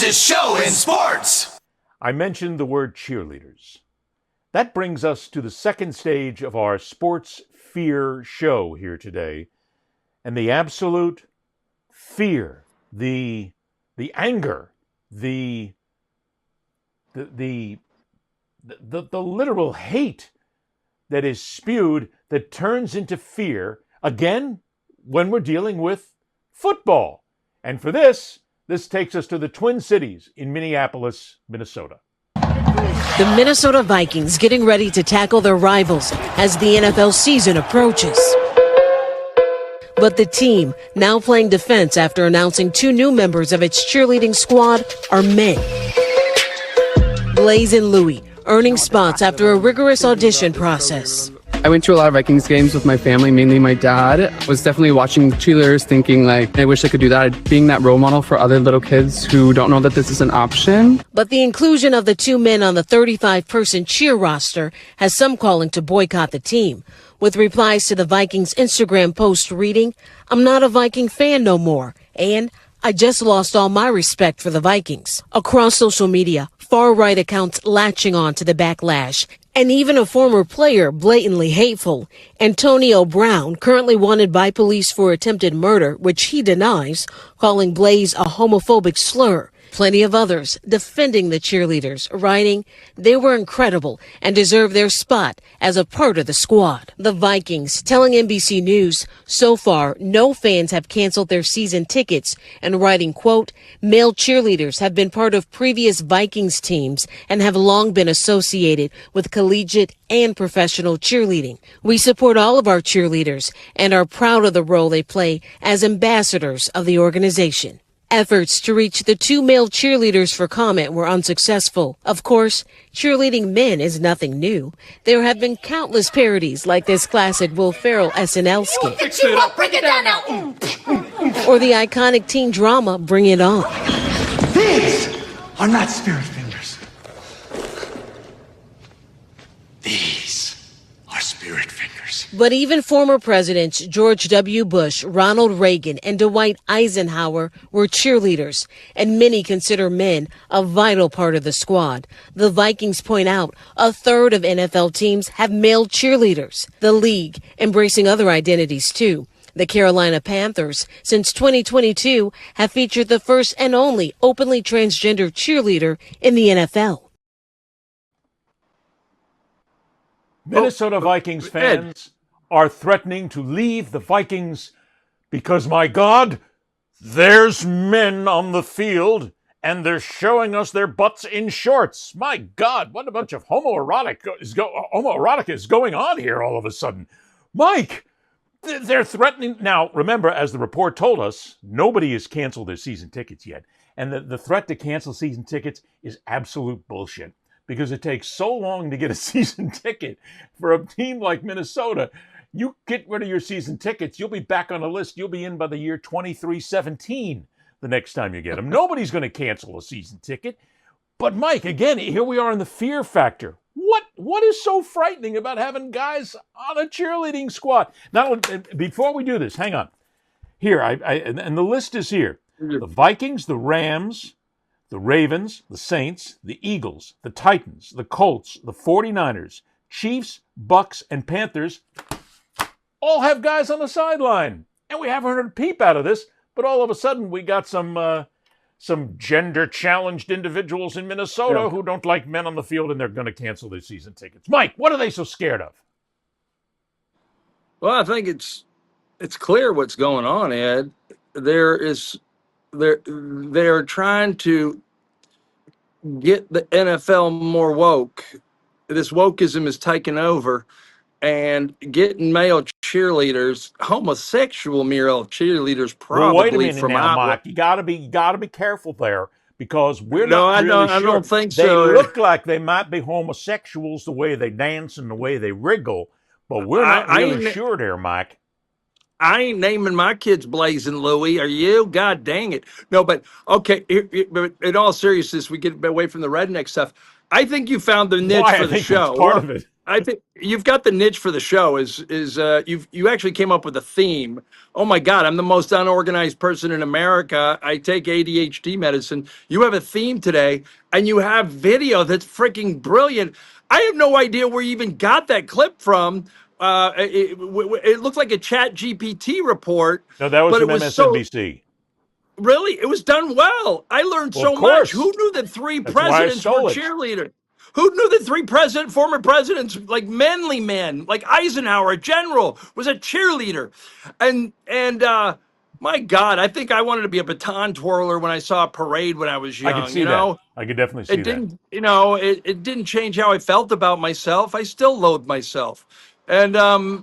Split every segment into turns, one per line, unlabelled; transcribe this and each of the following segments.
fastest show in sports.
I mentioned the word cheerleaders. That brings us to the second stage of our sports fear show here today. And the absolute fear, the anger, the literal hate that is spewed that turns into fear, again, when we're dealing with football. And for this takes us to the Twin Cities in Minneapolis, Minnesota.
The Minnesota Vikings getting ready to tackle their rivals as the NFL season approaches. But the team, now playing defense after announcing 2 new members of its cheerleading squad, are men. Blaze and Louie earning spots after a rigorous audition process.
I went to a lot of Vikings games with my family, mainly my dad. I was definitely watching cheerleaders thinking like, I wish I could do that. Being that role model for other little kids who don't know that this is an option.
But the inclusion of the 2 men on the 35-person cheer roster has some calling to boycott the team, with replies to the Vikings Instagram post reading, "I'm not a Viking fan no more," and "I just lost all my respect for the Vikings." Across social media, far-right accounts latching on to the backlash, and even a former player blatantly hateful. Antonio Brown, currently wanted by police for attempted murder, which he denies, calling Blaze a homophobic slur. Plenty of others defending the cheerleaders, writing, "They were incredible and deserve their spot as a part of the squad." The Vikings telling NBC News, so far, no fans have canceled their season tickets, and writing, quote, "Male cheerleaders have been part of previous Vikings teams and have long been associated with collegiate and professional cheerleading. We support all of our cheerleaders and are proud of the role they play as ambassadors of the organization." Efforts to reach the 2 male cheerleaders for comment were unsuccessful. Of course, cheerleading men is nothing new. There have been countless parodies like this classic Will Ferrell SNL skit.
Break it down now.
Or the iconic teen drama Bring It On.
These are not spirit fingers. These are spirit fingers.
But even former presidents George W. Bush, Ronald Reagan, and Dwight Eisenhower were cheerleaders, and many consider men a vital part of the squad. The Vikings point out a third of NFL teams have male cheerleaders. The league embracing other identities too. The Carolina Panthers, since 2022, have featured the first and only openly transgender cheerleader in the NFL.
Minnesota Vikings fans are threatening to leave the Vikings because, my God, there's men on the field and they're showing us their butts in shorts. My God, what a bunch of homoerotica is going on here all of a sudden. Mike, they're threatening. Now, remember, as the report told us, nobody has canceled their season tickets yet. And the threat to cancel season tickets is absolute bullshit, because it takes so long to get a season ticket for a team like Minnesota. You get rid of your season tickets, you'll be back on the list. You'll be in by the year 2317 the next time you get them. Nobody's going to cancel a season ticket. But Mike, again, here we are in the fear factor. What is so frightening about having guys on a cheerleading squad? Now, before we do this, hang on. Here, and the list is here. The Vikings, the Rams, the Ravens, the Saints, the Eagles, the Titans, the Colts, the 49ers, Chiefs, Bucks, and Panthers all have guys on the sideline. And we haven't heard a peep out of this, but all of a sudden we got some gender-challenged individuals in Minnesota who don't like men on the field, and they're going to cancel their season tickets. Mike, what are they so scared of?
Well, I think it's clear what's going on, Ed. They're trying to get the NFL more woke. This wokeism is taking over, and getting male cheerleaders, homosexual male cheerleaders, probably.
Well, wait a minute now, Mike. You gotta be careful there, because we're not really sure.
I don't think
they
so.
They look like they might be homosexuals the way they dance and the way they wriggle, but we're not really sure there, Mike.
I ain't naming my kids Blaze and Louie. Are you? God dang it. No, but okay. But in all seriousness, we get away from the redneck stuff. I think you found the niche for the show.
That's part of it.
I think you've got the niche for the show. You actually came up with a theme. Oh my God, I'm the most unorganized person in America. I take ADHD medicine. You have a theme today, and you have video that's freaking brilliant. I have no idea where you even got that clip from. It looked like a Chat GPT report,
No, that was
but
from
it was so
MSNBC.
really, it was done well. I learned
Well, of
so much. Who
course.
knew that three
That's why I
presidents were
stole it.
cheerleaders? Who knew that former presidents, like manly men, like Eisenhower, a general, was a cheerleader? And my God, I think I wanted to be a baton twirler when I saw a parade when I was
I could
young.
see that. I could definitely see
It
that.
didn't, it didn't change how I felt about myself. I still loathe myself. And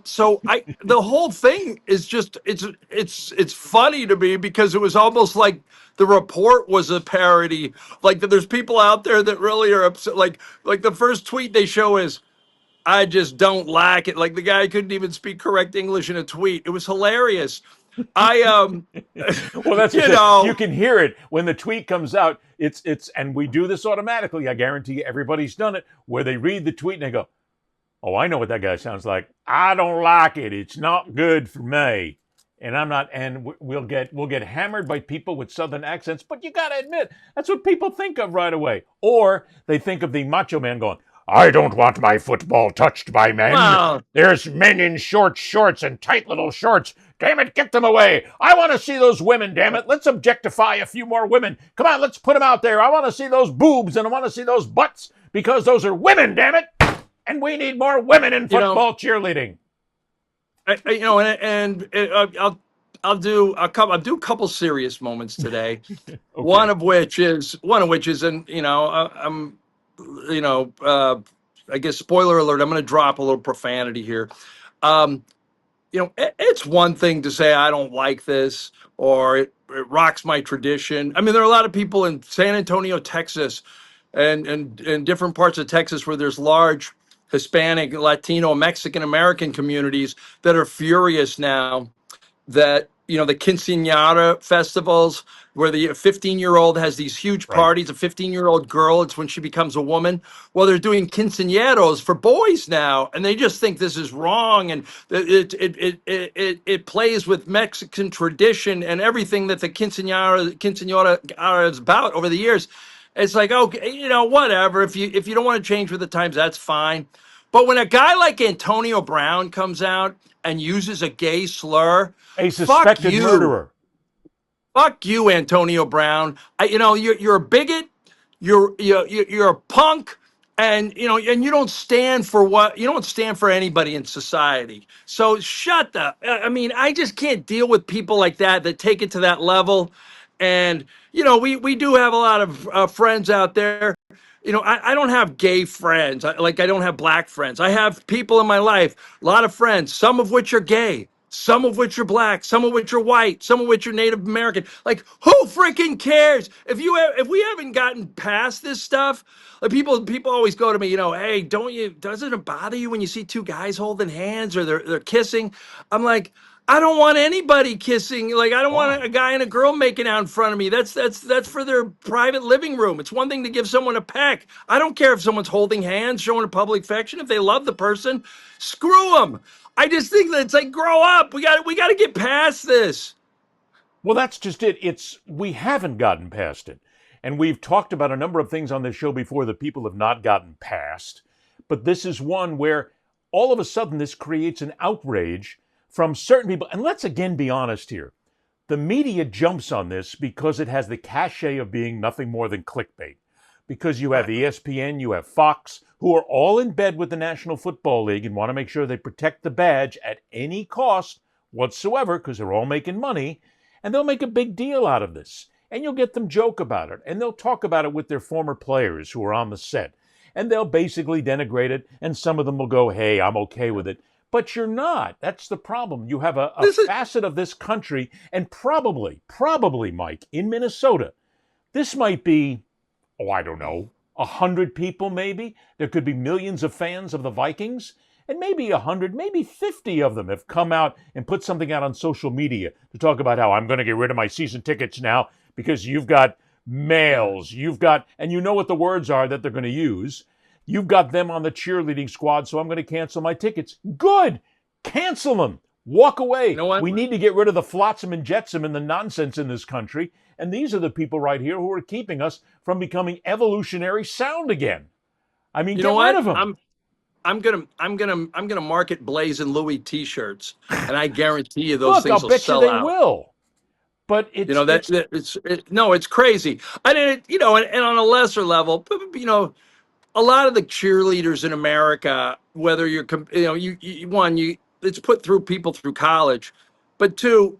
so the whole thing is just it's funny to me because it was almost like the report was a parody. Like that there's people out there that really are upset. Like the first tweet they show is I just don't like it. Like the guy couldn't even speak correct English in a tweet. It was hilarious. I
Well, that's
you
just it. You
know,
can hear it when the tweet comes out. And we do this automatically. I guarantee you everybody's done it, where they read the tweet and they go, "Oh, I know what that guy sounds like. I don't like it. It's not good for me." And I'm not. And we'll get hammered by people with Southern accents. But you got to admit, that's what people think of right away. Or they think of the macho man going, "I don't want my football touched by men.
well,
There's men in short shorts and tight little shorts. Damn it, get them away. I want to see those women, damn it. Let's objectify a few more women. Come on, let's put them out there. I want to see those boobs and I want to see those butts because those are women, damn it. And we need more women in football cheerleading."
I'll do a couple serious moments today.
Okay.
One of which is, and I'm, you know, I guess spoiler alert. I'm going to drop a little profanity here. Um, it's one thing to say I don't like this or it rocks my tradition. I mean, there are a lot of people in San Antonio, Texas, and different parts of Texas where there's large Hispanic, Latino, Mexican American communities that are furious now that the quinceañera festivals where the 15-year-old has these huge
Right.
parties, a 15-year-old girl, it's when she becomes a woman. Well, they're doing quinceañeros for boys now, and they just think this is wrong, and it plays with Mexican tradition and everything that the quinceañera is about over the years. It's like, okay, whatever. If you don't want to change with the times, that's fine. But when a guy like Antonio Brown comes out and uses a gay slur,
A
fuck
suspected
you.
murderer.
Fuck you, Antonio Brown. You're a bigot. You're a punk, and you don't stand for anybody in society. So shut the. I mean, I just can't deal with people like that take it to that level. And we do have a lot of friends out there. I don't have gay friends. I don't have black friends. I have people in my life, a lot of friends, some of which are gay, some of which are black, some of which are white, some of which are Native American. Like, who freaking cares? If we haven't gotten past this stuff, like people always go to me, hey, doesn't it bother you when you see two guys holding hands or they're kissing? I'm like, I don't want anybody kissing. Like, I don't want
Why?
a guy and a girl making out in front of me. That's for their private living room. It's one thing to give someone a peck. I don't care if someone's holding hands, showing a public affection. If they love the person, screw them. I just think that it's like, grow up. We got to get past this.
Well, that's just it. We haven't gotten past it. And we've talked about a number of things on this show before that people have not gotten past. But this is one where all of a sudden this creates an outrage from certain people. And let's again be honest here. The media jumps on this because it has the cachet of being nothing more than clickbait. Because you have ESPN, you have Fox, who are all in bed with the National Football League and want to make sure they protect the badge at any cost whatsoever because they're all making money. And they'll make a big deal out of this. And you'll get them joke about it. And they'll talk about it with their former players who are on the set. And they'll basically denigrate it. And some of them will go, hey, I'm okay with it. But you're not. That's the problem. You have a facet of this country, and probably, Mike, in Minnesota, this might be, I don't know, 100 people maybe. There could be millions of fans of the Vikings, and maybe 100, maybe 50 of them have come out and put something out on social media to talk about how I'm going to get rid of my season tickets now because you've got males, and you know what the words are that they're going to use. You've got them on the cheerleading squad, so I'm going to cancel my tickets. Good. Cancel them. Walk away.
You know what?
We need to get rid of the flotsam and jetsam and the nonsense in this country. And these are the people right here who are keeping us from becoming evolutionary sound again. I mean,
You
get
know
rid
what?
of them.
I'm gonna market Blaze and Louie T-shirts, and I guarantee you those
Look,
things
I'll
will
bet you
sell
they
out.
will. But
You know
it's
no, it's crazy. I mean, and on a lesser level, a lot of the cheerleaders in America, whether you're, you it's put through people through college, but two,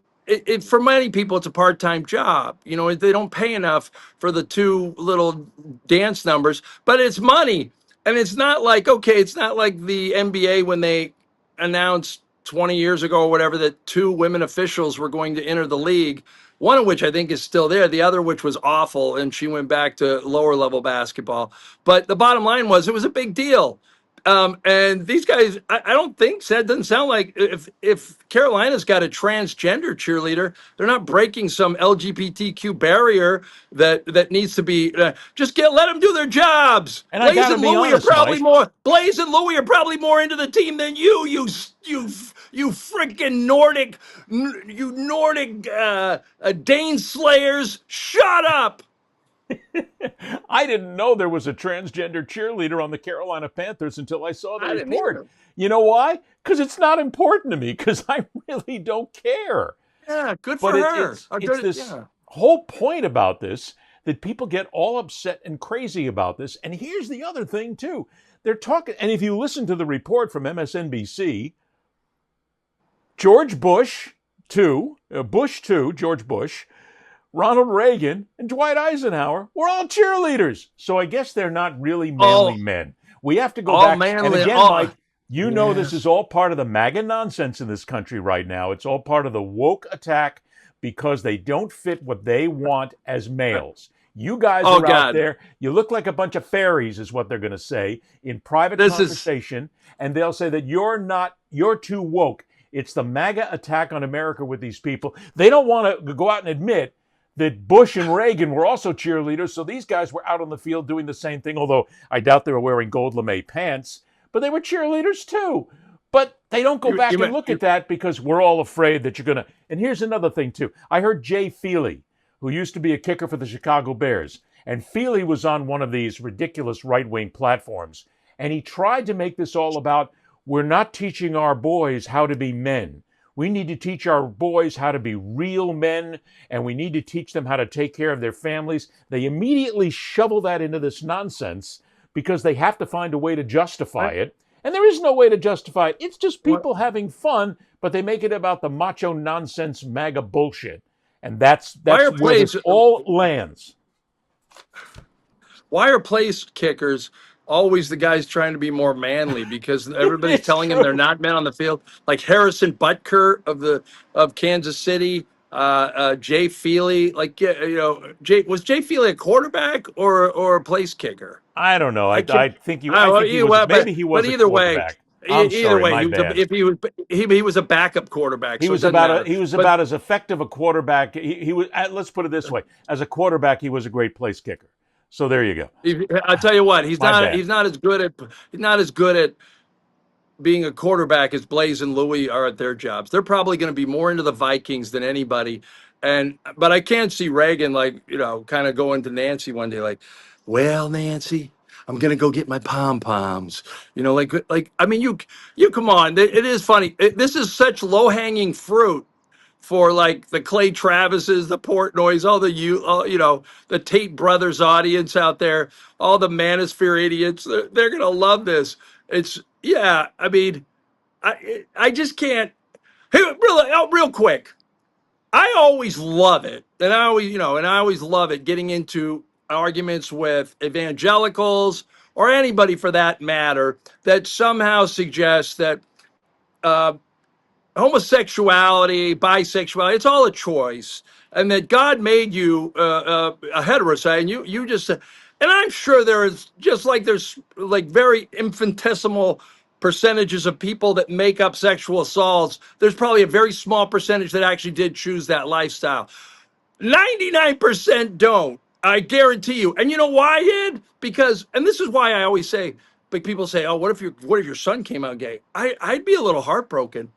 for many people, it's a part-time job. They don't pay enough for the two little dance numbers, but it's money. And it's not like, okay, it's not like the NBA when they announced 20 years ago or whatever that two women officials were going to enter the league, one of which I think is still there, the other which was awful, and she went back to lower level basketball. But the bottom line was it was a big deal. And these guys, I don't think, said doesn't sound like if Carolina's got a transgender cheerleader, they're not breaking some LGBTQ barrier that needs to be just let them do their jobs.
And I gotta be honest, Mike.
Blaze and Louie are probably more into the team than you freaking Nordic Dane slayers. Shut up.
I didn't know there was a transgender cheerleader on the Carolina Panthers until I saw the
I didn't
report.
either.
You know why? Because it's not important to me, because I really don't care.
Yeah, good for
But
her.
it's this whole point about this that people get all upset and crazy about this. And here's the other thing, too. They're talking, and if you listen to the report from MSNBC, George Bush, George Bush, Ronald Reagan, and Dwight Eisenhower were all cheerleaders. So I guess they're not really manly men. We have to go
all
back.
manly-
and again,
all-
Mike, you know this
Yes.
is all part of the MAGA nonsense in this country right now. It's all part of the woke attack because they don't fit what they want as males. You guys are out
God.
there. You look like a bunch of fairies, is what they're going to say in private
This is-
conversation. And they'll say that you're too woke. It's the MAGA attack on America with these people. They don't want to go out and admit that Bush and Reagan were also cheerleaders, so these guys were out on the field doing the same thing, although I doubt they were wearing gold lame pants, but they were cheerleaders too. But they don't go back and look at that because we're all afraid that you're going to... And here's another thing too. I heard Jay Feely, who used to be a kicker for the Chicago Bears, and Feely was on one of these ridiculous right-wing platforms, and he tried to make this all about, we're not teaching our boys how to be men. We need to teach our boys how to be real men, and we need to teach them how to take care of their families. They immediately shovel that into this nonsense because they have to find a way to justify it. And there is no way to justify it. It's just people having fun, but they make it about the macho nonsense MAGA bullshit. And that's where this all lands.
Why are place kickers always the guys trying to be more manly? Because everybody's telling them they're not men on the field. Like Harrison Butker of Kansas City, Jay Feely. Was Jay Feely a quarterback or a place kicker?
I don't know. I think he was. Maybe he was.
But either
a
way,
quarterback. Either way,
he was a backup quarterback.
He was about as effective a quarterback. He was. Let's put it this way: as a quarterback, he was a great place kicker. So there you go.
I'll tell you what, he's not as good at being a quarterback as Blaze and Louie are at their jobs. They're probably going to be more into the Vikings than anybody. But I can't see Reagan kind of going to Nancy one day like, well, Nancy, I'm going to go get my pom-poms. I mean, you come on. It is funny. This is such low-hanging fruit for like the Clay Travises, the Portnoys, the Tate Brothers audience out there, all the Manosphere idiots. They're going to love this. I mean, I just can't. Hey, real quick. I always love it. And I always love it getting into arguments with evangelicals or anybody for that matter that somehow suggests that homosexuality, bisexuality, it's all a choice. And that God made you a heterosexual, and you just, and I'm sure there's very infinitesimal percentages of people that make up sexual assaults. There's probably a very small percentage that actually did choose that lifestyle. 99% don't. I guarantee you. And you know why, Ed? Because, and this is why I always say, like people say, oh, what if your son came out gay? I'd be a little heartbroken.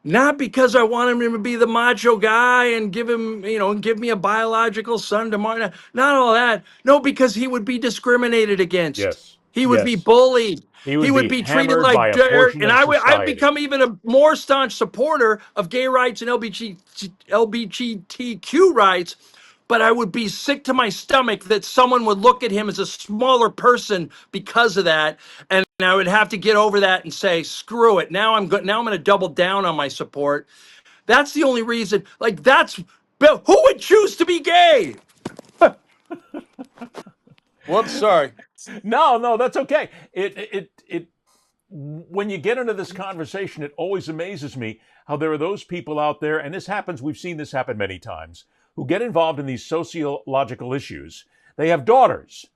Not because I want him to be the macho guy and give him, give me a biological son tomorrow. Not all that. No, because he would be discriminated against.
Yes.
He would be
Yes.
bullied.
He
He
would
would
be
be treated
hammered by
like
a
dirt.
portion
And
of
I've
society.
become even a more staunch supporter of gay rights and LGBTQ rights. But I would be sick to my stomach that someone would look at him as a smaller person because of that, and I would have to get over that and say, "Screw it." Now I'm Now I'm going to double down on my support. That's the only reason. Like that's who would choose to be gay? Whoops, sorry.
No, that's okay. When you get into this conversation, it always amazes me how there are those people out there, and this happens, we've seen this happen many times, who get involved in these sociological issues. They have daughters,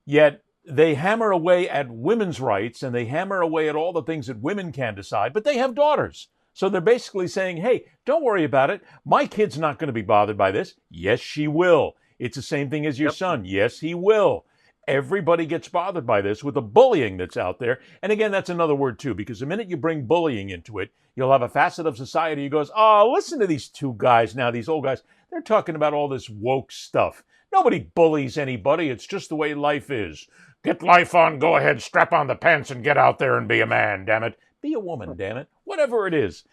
yet they hammer away at women's rights and they hammer away at all the things that women can decide, but they have daughters. So they're basically saying, hey, don't worry about it. My kid's not going to be bothered by this. Yes, she will. It's the same thing as your son. Yes, he will. Everybody gets bothered by this with the bullying that's out there. And again, that's another word too, because the minute you bring bullying into it, you'll have a facet of society who goes, oh, listen to these two guys now, these old guys. They're talking about all this woke stuff. Nobody bullies anybody. It's just the way life is. Get life on, go ahead, strap on the pants and get out there and be a man, damn it. Be a woman, damn it. Whatever it is.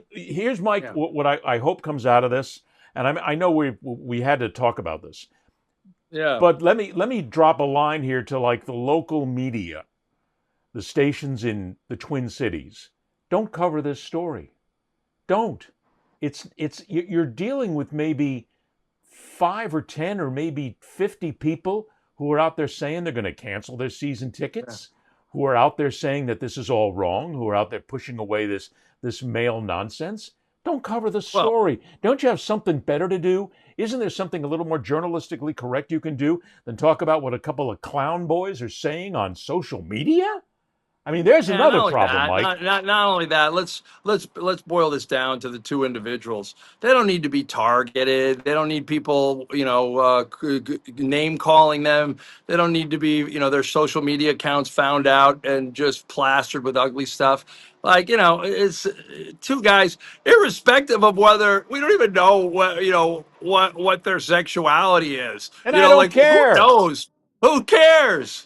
Here's what I hope comes out of this, and I know we had to talk about this.
Yeah.
But let me drop a line here to like the local media, the stations in the Twin Cities. Don't cover this story. Don't. You're dealing with maybe 5 or 10 or maybe 50 people who are out there saying they're going to cancel their season tickets, who are out there saying that this is all wrong, who are out there pushing away this male nonsense. Don't cover the story. Don't you have something better to do? Isn't there something a little more journalistically correct you can do than talk about what a couple of clown boys are saying on social media? I mean, there's another problem, Mike.
Not only that. Let's boil this down to the two individuals. They don't need to be targeted. They don't need people, name calling them. They don't need to be, their social media accounts found out and just plastered with ugly stuff. Like, it's two guys, irrespective of whether we don't even know what their sexuality is.
And I don't care.
Who knows? Who cares?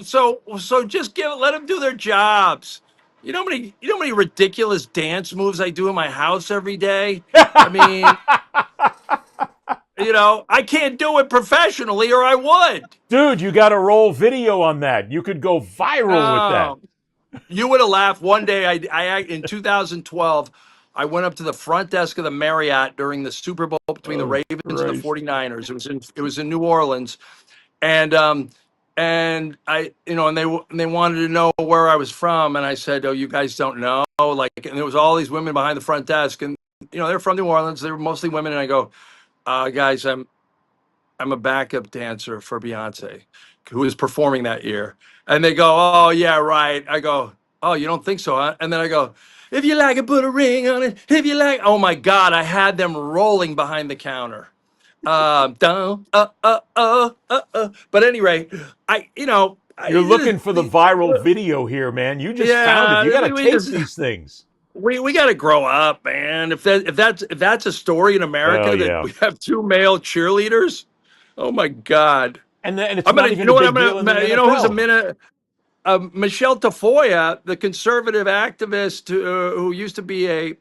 So just let them do their jobs. You know how many ridiculous dance moves I do in my house every day? I mean, I can't do it professionally or I would.
Dude, you got to roll video on that. You could go viral with that.
You would have laughed. One day, I in 2012, I went up to the front desk of the Marriott during the Super Bowl between the Ravens and the 49ers. It was in New Orleans, and I, and they wanted to know where I was from, and I said, "Oh, you guys don't know." And there was all these women behind the front desk, and they're from New Orleans. They were mostly women, and I go, "Guys, I'm a backup dancer for Beyonce, who is performing that year." And they go, "Oh, yeah, right." I go, "Oh, you don't think so, huh?" And then I go, "If you like it, put a ring on it. If you like," oh my God, I had them rolling behind the counter. But anyway,
you're looking for the viral video here, man. You just found it. You got to taste these things.
We got to grow up, man. If that's a story in America that we have two male cheerleaders, oh my God.
And it's not even a big deal in the NFL.
You know who's Michelle Tafoya, the conservative activist who used to be a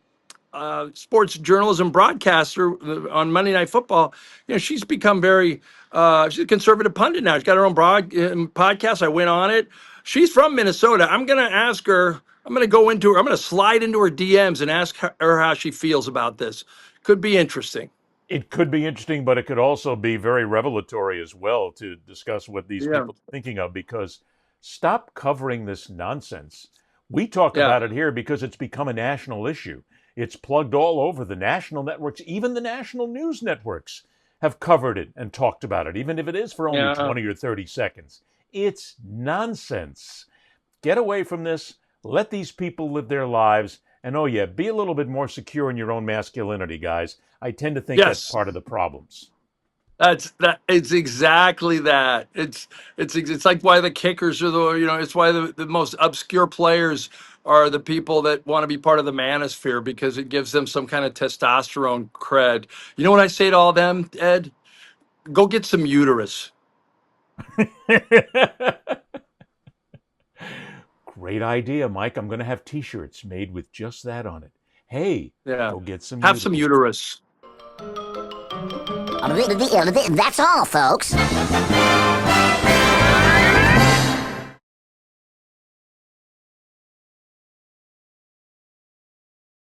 sports journalism broadcaster on Monday Night Football. She's become she's a conservative pundit now. She's got her own podcast. I went on it. She's from Minnesota. I'm going to ask her. I'm going to slide into her DMs and ask her how she feels about this. Could be interesting.
It could be interesting, but it could also be very revelatory as well to discuss what these people are thinking of, because stop covering this nonsense. We talk about it here because it's become a national issue. It's plugged all over the national networks. Even the national news networks have covered it and talked about it, even if it is for only 20 or 30 seconds. It's nonsense. Get away from this. Let these people live their lives. And be a little bit more secure in your own masculinity, guys. I tend to think that's part of the problems.
It's exactly that. It's like why the kickers are it's why the most obscure players are the people that want to be part of the manosphere because it gives them some kind of testosterone cred. You know what I say to all them, Ed? Go get some uterus.
Great idea, Mike. I'm going to have T-shirts made with just that on it. Hey,
Yeah.
go get some
Have some uterus.
That's all, folks.